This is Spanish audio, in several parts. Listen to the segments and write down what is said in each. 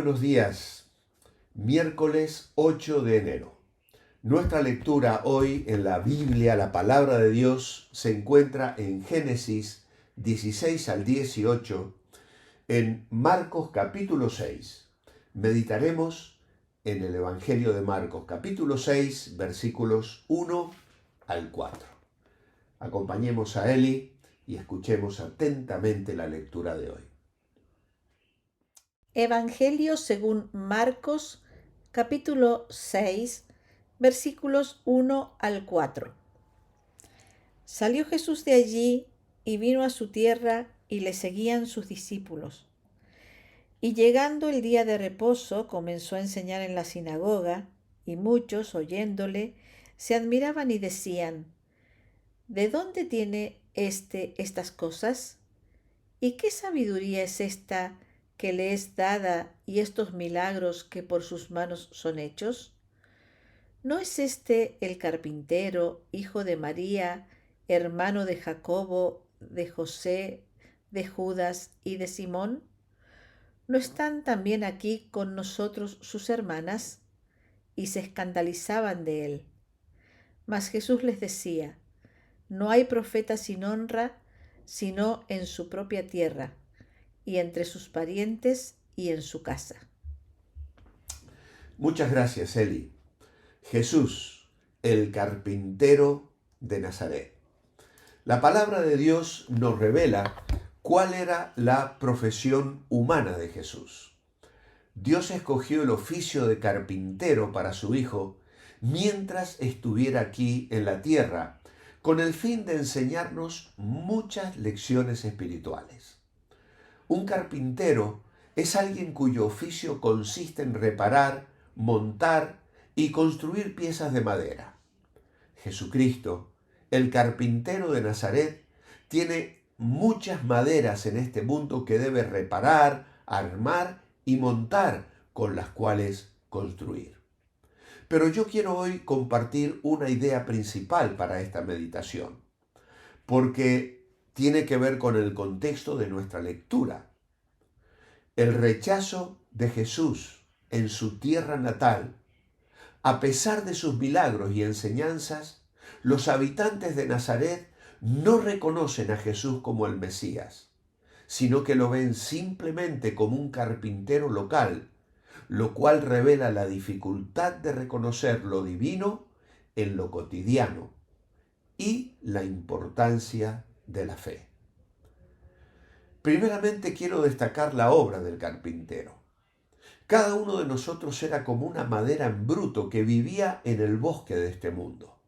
buenos días. Miércoles 8 de enero. Nuestra lectura hoy en la Biblia, la palabra de Dios, se encuentra en Génesis 16 al 18, en Marcos capítulo 6. Meditaremos en el Evangelio de Marcos capítulo 6, versículos 1 al 4. Acompañemos a Eli y escuchemos atentamente la lectura de hoy. Evangelio según Marcos, capítulo 6, versículos 1 al 4. Salió Jesús de allí y vino a su tierra y le seguían sus discípulos. Y llegando el día de reposo, comenzó a enseñar en la sinagoga, y muchos, oyéndole, se admiraban y decían: ¿De dónde tiene estas cosas? ¿Y qué sabiduría es esta que le es dada y estos milagros que por sus manos son hechos? ¿No es este el carpintero, hijo de María, hermano de Jacobo, de José, de Judas y de Simón? ¿No están también aquí con nosotros sus hermanas? Y se escandalizaban de él. Mas Jesús les decía: No hay profeta sin honra, sino en su propia tierra, y entre sus parientes y en su casa. Muchas gracias, Eli. Jesús, el carpintero de Nazaret. La palabra de Dios nos revela cuál era la profesión humana de Jesús. Dios escogió el oficio de carpintero para su Hijo mientras estuviera aquí en la tierra, con el fin de enseñarnos muchas lecciones espirituales. Un carpintero es alguien cuyo oficio consiste en reparar, montar y construir piezas de madera. Jesucristo, el carpintero de Nazaret, tiene muchas maderas en este mundo que debe reparar, armar y montar, con las cuales construir. Pero yo quiero hoy compartir una idea principal para esta meditación, porque tiene que ver con el contexto de nuestra lectura. El rechazo de Jesús en su tierra natal. A pesar de sus milagros y enseñanzas, los habitantes de Nazaret no reconocen a Jesús como el Mesías, sino que lo ven simplemente como un carpintero local, lo cual revela la dificultad de reconocer lo divino en lo cotidiano y la importancia de la fe. Primeramente quiero destacar la obra del carpintero. Cada uno de nosotros era como una madera en bruto que vivía en el bosque de este mundo.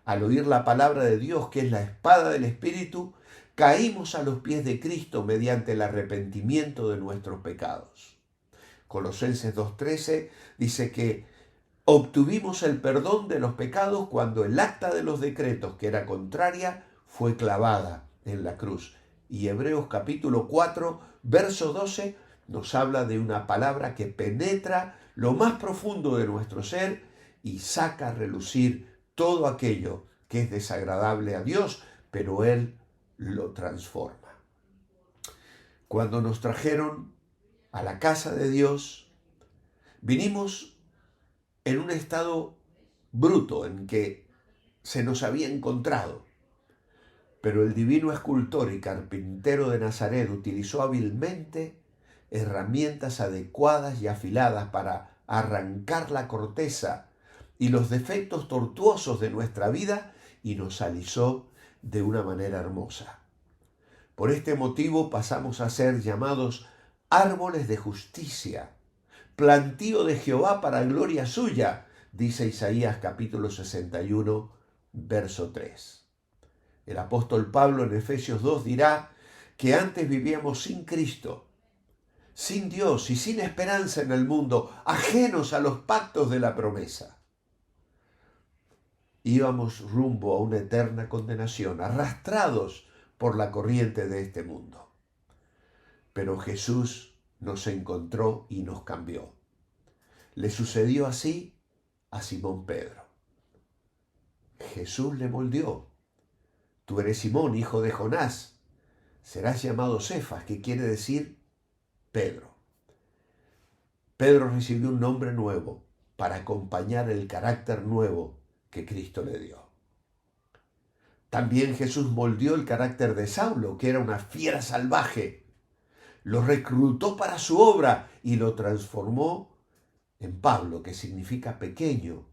Al oír la palabra de Dios, que es la espada del Espíritu, caímos a los pies de Cristo mediante el arrepentimiento de nuestros pecados. Colosenses 2:13 dice que obtuvimos el perdón de los pecados cuando el acta de los decretos, que era contraria, fue clavada en la cruz. Y Hebreos capítulo 4, verso 12, nos habla de una palabra que penetra lo más profundo de nuestro ser y saca a relucir todo aquello que es desagradable a Dios, pero Él lo transforma. Cuando nos trajeron a la casa de Dios, vinimos en un estado bruto en que se nos había encontrado. Pero el divino escultor y carpintero de Nazaret utilizó hábilmente herramientas adecuadas y afiladas para arrancar la corteza y los defectos tortuosos de nuestra vida y nos alisó de una manera hermosa. Por este motivo pasamos a ser llamados árboles de justicia, plantío de Jehová para gloria suya, dice Isaías capítulo 61, verso 3. El apóstol Pablo en Efesios 2 dirá que antes vivíamos sin Cristo, sin Dios y sin esperanza en el mundo, ajenos a los pactos de la promesa. Íbamos rumbo a una eterna condenación, arrastrados por la corriente de este mundo. Pero Jesús nos encontró y nos cambió. Le sucedió así a Simón Pedro. Jesús le moldeó. Tú eres Simón, hijo de Jonás. Serás llamado Cefas, que quiere decir Pedro. Pedro recibió un nombre nuevo para acompañar el carácter nuevo que Cristo le dio. También Jesús moldeó el carácter de Saulo, que era una fiera salvaje. Lo reclutó para su obra y lo transformó en Pablo, que significa pequeño,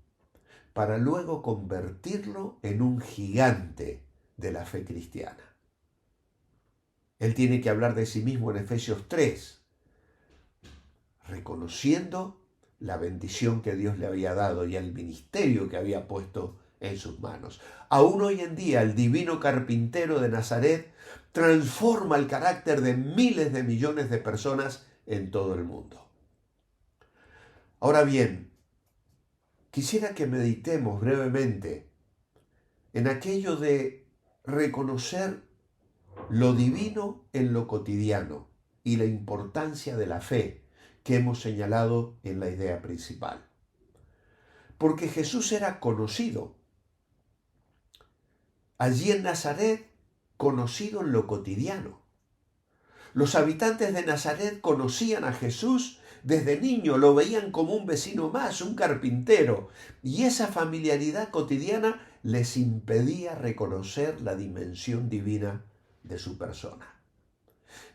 para luego convertirlo en un gigante de la fe cristiana. Él tiene que hablar de sí mismo en Efesios 3, reconociendo la bendición que Dios le había dado y el ministerio que había puesto en sus manos. Aún hoy en día el divino carpintero de Nazaret transforma el carácter de miles de millones de personas en todo el mundo. Ahora bien, quisiera que meditemos brevemente en aquello de reconocer lo divino en lo cotidiano y la importancia de la fe que hemos señalado en la idea principal. Porque Jesús era conocido. Allí en Nazaret, conocido en lo cotidiano. Los habitantes de Nazaret conocían a Jesús desde niño, lo veían como un vecino más, un carpintero, y esa familiaridad cotidiana les impedía reconocer la dimensión divina de su persona.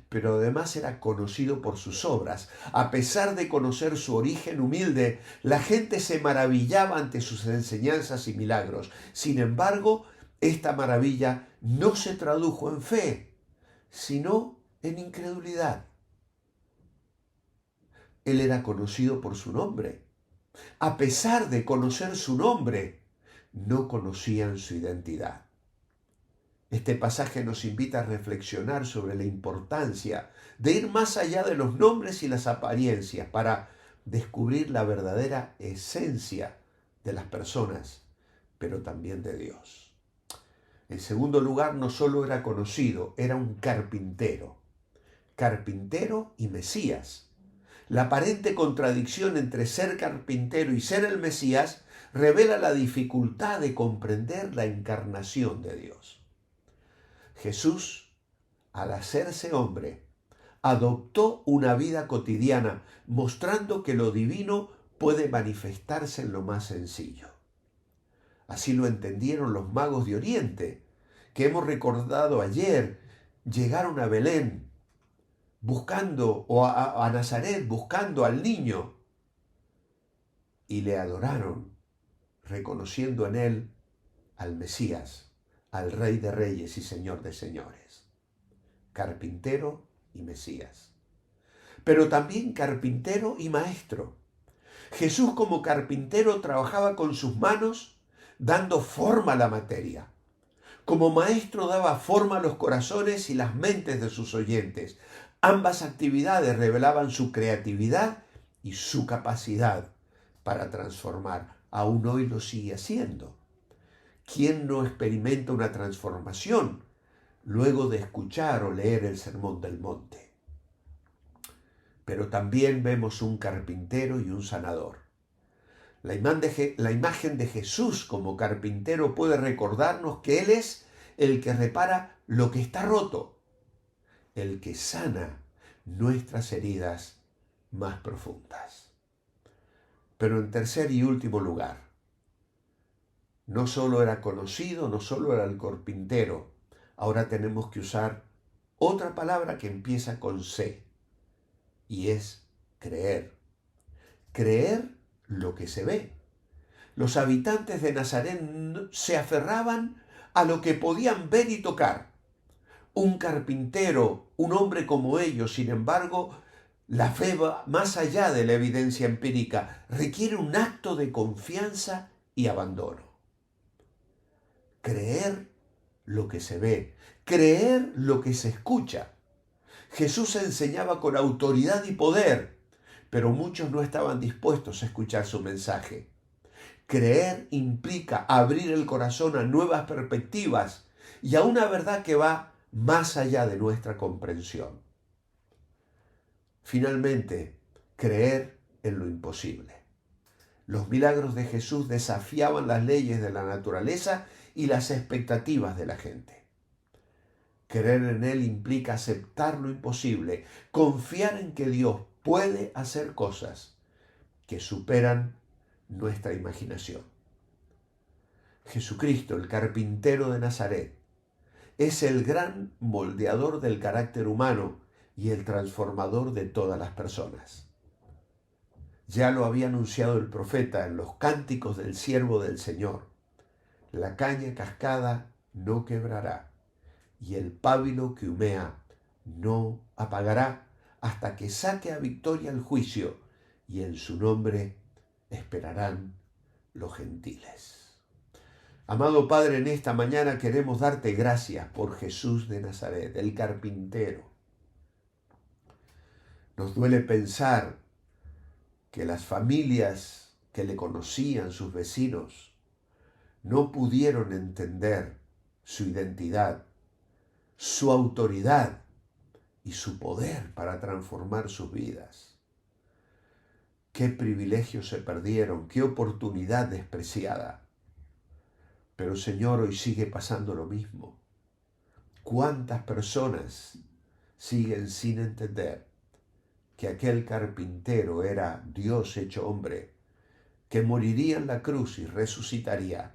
Pero además era conocido por sus obras. A pesar de conocer su origen humilde, la gente se maravillaba ante sus enseñanzas y milagros. Sin embargo, esta maravilla no se tradujo en fe, sino en incredulidad. Él era conocido por su nombre. A pesar de conocer su nombre, no conocían su identidad. Este pasaje nos invita a reflexionar sobre la importancia de ir más allá de los nombres y las apariencias para descubrir la verdadera esencia de las personas, pero también de Dios. En segundo lugar, no solo era conocido, era un carpintero y Mesías. La aparente contradicción entre ser carpintero y ser el Mesías revela la dificultad de comprender la encarnación de Dios. Jesús, al hacerse hombre, adoptó una vida cotidiana, mostrando que lo divino puede manifestarse en lo más sencillo. Así lo entendieron los magos de Oriente, que hemos recordado ayer. Llegaron a Belén buscando, o a Nazaret buscando al niño, y le adoraron, reconociendo en él al Mesías, al Rey de Reyes y Señor de Señores. Carpintero y Mesías. Pero también carpintero y maestro. Jesús como carpintero trabajaba con sus manos, dando forma a la materia. Como maestro daba forma a los corazones y las mentes de sus oyentes. Ambas actividades revelaban su creatividad y su capacidad para transformar. Aún hoy lo sigue haciendo. ¿Quién no experimenta una transformación luego de escuchar o leer el Sermón del Monte? Pero también vemos un carpintero y un sanador. La imagen de Jesús como carpintero puede recordarnos que Él es el que repara lo que está roto, el que sana nuestras heridas más profundas. Pero en tercer y último lugar, no solo era conocido, no solo era el carpintero, ahora tenemos que usar otra palabra que empieza con C, y es creer. Creer lo que se ve. Los habitantes de Nazaret se aferraban a lo que podían ver y tocar. Un carpintero, un hombre como ellos, sin embargo, la fe va más allá de la evidencia empírica, requiere un acto de confianza y abandono. Creer lo que se ve, creer lo que se escucha. Jesús enseñaba con autoridad y poder, pero muchos no estaban dispuestos a escuchar su mensaje. Creer implica abrir el corazón a nuevas perspectivas y a una verdad que va más allá de nuestra comprensión. Finalmente, creer en lo imposible. Los milagros de Jesús desafiaban las leyes de la naturaleza y las expectativas de la gente. Creer en Él implica aceptar lo imposible, confiar en que Dios puede hacer cosas que superan nuestra imaginación. Jesucristo, el carpintero de Nazaret, es el gran moldeador del carácter humano y el transformador de todas las personas. Ya lo había anunciado el profeta en los cánticos del siervo del Señor. La caña cascada no quebrará, y el pábilo que humea no apagará hasta que saque a victoria el juicio, y en su nombre esperarán los gentiles. Amado Padre, en esta mañana queremos darte gracias por Jesús de Nazaret, el carpintero. Nos duele pensar que las familias que le conocían, sus vecinos, no pudieron entender su identidad, su autoridad y su poder para transformar sus vidas. Qué privilegios se perdieron, qué oportunidad despreciada. Pero Señor, hoy sigue pasando lo mismo. ¿Cuántas personas siguen sin entender que aquel carpintero era Dios hecho hombre, que moriría en la cruz y resucitaría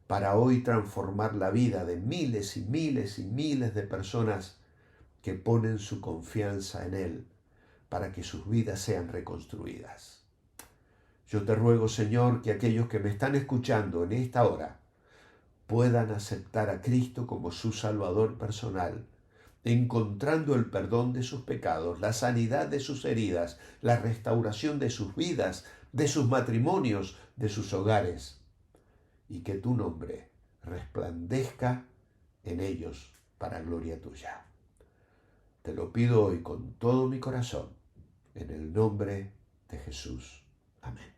para hoy transformar la vida de miles y miles y miles de personas que ponen su confianza en Él para que sus vidas sean reconstruidas? Yo te ruego, Señor, que aquellos que me están escuchando en esta hora puedan aceptar a Cristo como su Salvador personal, encontrando el perdón de sus pecados, la sanidad de sus heridas, la restauración de sus vidas, de sus matrimonios, de sus hogares, y que tu nombre resplandezca en ellos para gloria tuya. Te lo pido hoy con todo mi corazón, en el nombre de Jesús. Amén.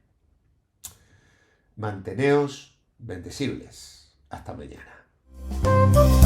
Manteneos bendecibles. Hasta mañana.